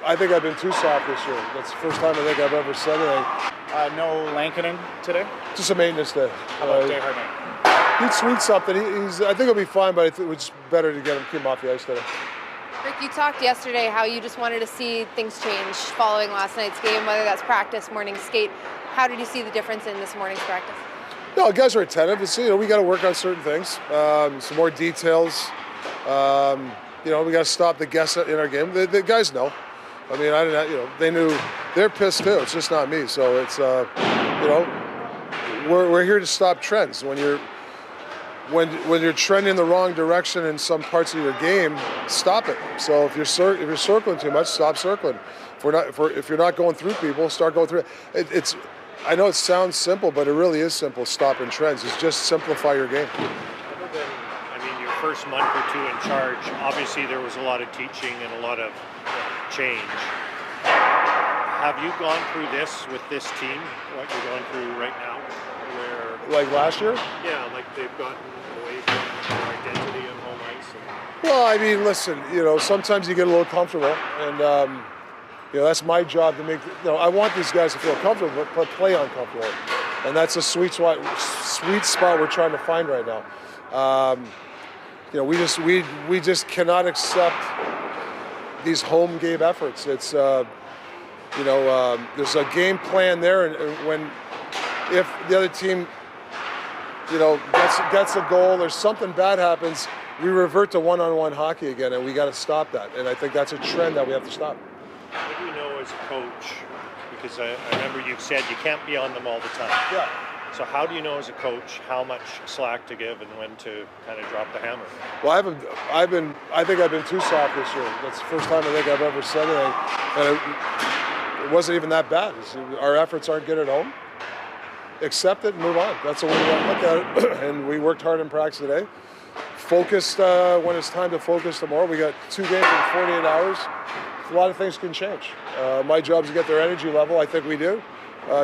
I think I've been too soft this year. That's the first time I think I've ever said anything. No Lankinen today? Just a maintenance day. How about Jay Hartnett? He'd sweet something. I think he'll be fine, but I think it's better to keep him off the ice today. Rick, you talked yesterday how you just wanted to see things change following last night's game, whether that's practice, morning skate. How did you see the difference in this morning's practice? No, guys are attentive. It's, we got to work on certain things, some more details. We got to stop the guess in our game. The guys know. I mean, I didn't. They knew. They're pissed too. It's just not me. So it's, we're here to stop trends. When you're trending the wrong direction in some parts of your game, stop it. So if you're circling too much, stop circling. If you're not going through people, start going through it. I know it sounds simple, but it really is simple. Stopping trends is just simplify your game. Other than, your first month or two in charge, obviously there was a lot of teaching and a lot of change. Have you gone through this with this team, what you're going through right now? Like last year? Yeah, like they've gotten away from their identity on home ice. Well, I mean, listen, sometimes you get a little comfortable, and that's my job to make. I want these guys to feel comfortable, but play uncomfortable, and that's a sweet spot we're trying to find right now. We just cannot accept these home game efforts. It's there's a game plan there, and if the other team gets a goal or something bad happens, we revert to one-on-one hockey again, and we got to stop that. And I think that's a trend that we have to stop. How do you know as a coach, because I remember you've said you can't be on them all the time. Yeah. So how do you know as a coach how much slack to give and when to kind of drop the hammer? Well, I think I've been too soft this year. That's the first time I think I've ever said anything. And it wasn't even that bad. Our efforts aren't good at home. Accept it and move on. That's the way we want to look at it. And we worked hard in practice today. Focused when it's time to focus tomorrow. We got 2 games in 48 hours. A lot of things can change. My job is to get their energy level. I think we do.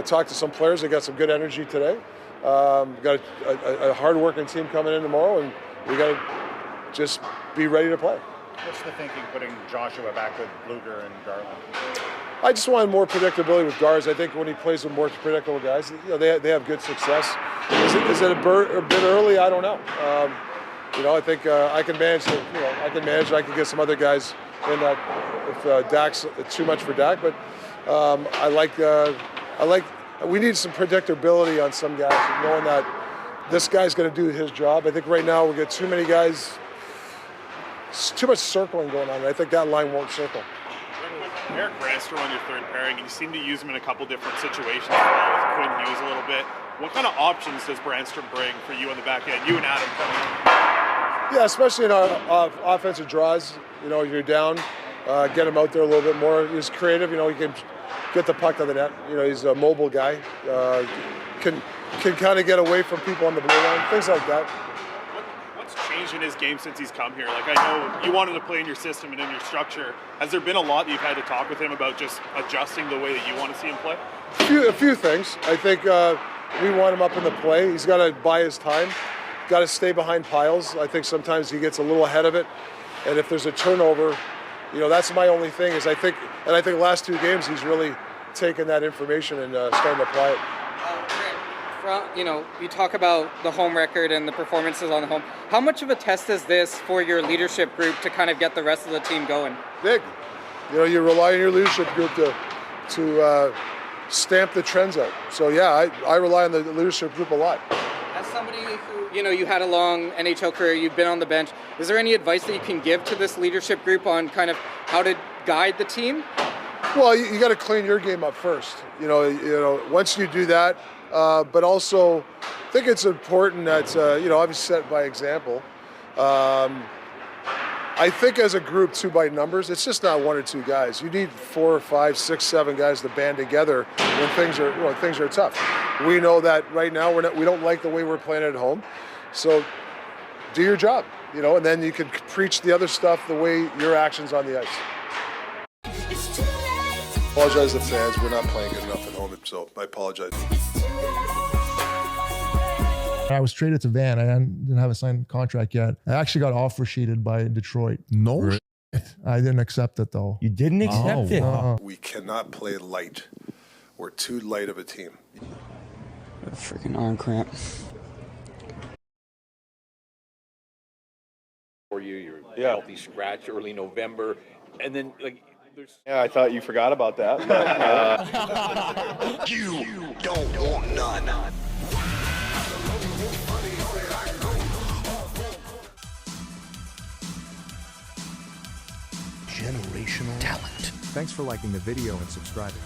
Talked to some players. They got some good energy today. Got a hard-working team coming in tomorrow, and we got to just be ready to play. What's the thinking putting Joshua back with Luger and Garland? I just wanted more predictability with guards. I think when he plays with more predictable guys, they have good success. Is it a bit early? I don't know. I think I can manage. I can manage. I can get some other guys in that if Dak's too much for Dak. But I like. We need some predictability on some guys, knowing that this guy's going to do his job. I think right now we get too many guys. Too much circling going on. I think that line won't circle. Eric Brandstrom on your third pairing, and you seem to use him in a couple different situations with Quinn Hughes a little bit. What kind of options does Brandstrom bring for you on the back end, you and Adam coming in? Yeah, especially in our offensive draws. You're down, get him out there a little bit more. He's creative. He can get the puck to the net. He's a mobile guy. Can kind of get away from people on the blue line, things like that. What's changed in his game since he's come here? Like, I know you wanted to play in your system and in your structure. Has there been a lot that you've had to talk with him about just adjusting the way that you want to see him play? A few things. I think we want him up in the play. He's got to buy his time. Got to stay behind piles. I think sometimes he gets a little ahead of it. And if there's a turnover, that's my only thing is I think the last 2 games he's really taken that information and starting to apply it. You talk about the home record and the performances on the home. How much of a test is this for your leadership group to kind of get the rest of the team going? Big. You rely on your leadership group to stamp the trends out. So yeah, I rely on the leadership group a lot. As somebody who, you had a long NHL career, you've been on the bench, is there any advice that you can give to this leadership group on kind of how to guide the team? Well, you got to clean your game up first. Once you do that, but also I think it's important that, obviously set by example. I think as a group, 2 by numbers, it's just not 1 or 2 guys. You need 4 or 5, 6, 7 guys to band together when things are tough. We know that right now we don't like the way we're playing at home. So do your job, and then you can preach the other stuff the way your actions on the ice. I apologize to the fans. We're not playing good enough at home, so I apologize. I was traded to Van. I didn't have a signed contract yet. I actually got offer sheeted by Detroit. No I didn't accept it though. You didn't accept it. We cannot play light. We're too light of a team. A freaking arm cramp. For you, you're healthy scratch early November, and then like there's. Yeah, I thought you forgot about that. But, you don't want none. Generational talent. Thanks for liking the video and subscribing.